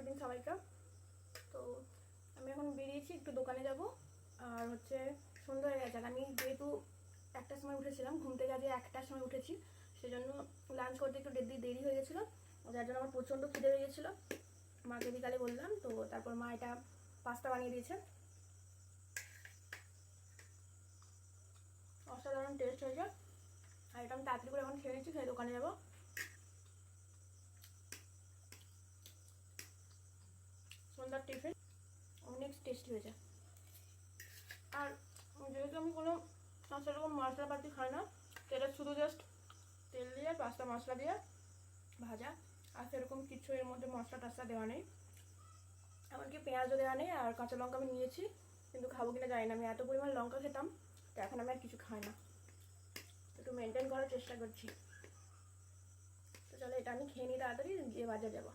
জন্মদিন সবাইকে। তো আমি এখন বেরিয়েছি, একটু দোকানে যাব। আর হচ্ছে সন্ধ্যা হয়ে গেছে, আমি যেহেতু 1টার সময় উঠেছিলাম, ঘুম থেকে আজকে 1টার সময় উঠেছি, সেজন্য লাঞ্চ করতে একটু দেরি হয়ে গেছিলো, যার জন্য আমার প্রচণ্ড খিদে হয়ে গেছিলো। মাকে বিকালে বললাম, তো তারপর মা এটা পাস্তা বানিয়ে দিয়েছে, অসাধারণ টেস্ট হয়েছে। আর এটা আমি তাড়াতাড়ি করে এখন খেয়ে নিচ্ছি, খেয়ে দোকানে যাবো। সন্ধ্যার টিফিন অনেক টেস্টি হয়েছে। আর যেহেতু আমি কোনো সেরকম মশলাপাতি খাই না, এটা শুধু জাস্ট তেল দিয়ে পাস্তা মশলা দিয়ে ভাজা, আর সেরকম কিছু এর মধ্যে মশলা টশলা দেওয়া নেই, এমনকি পেঁয়াজও দেওয়া নেই। আর কাঁচা লঙ্কা আমি নিয়েছি, কিন্তু খাবো কিনা জানি না। আমি এত পরিমাণ লঙ্কা খেতাম, তো এখন আমি আর কিছু খাই না, একটু মেনটেন করার চেষ্টা করছি। তো চলো এটা আমি খেয়ে নিই, তাড়াতাড়ি গিয়ে বাজার যাবো।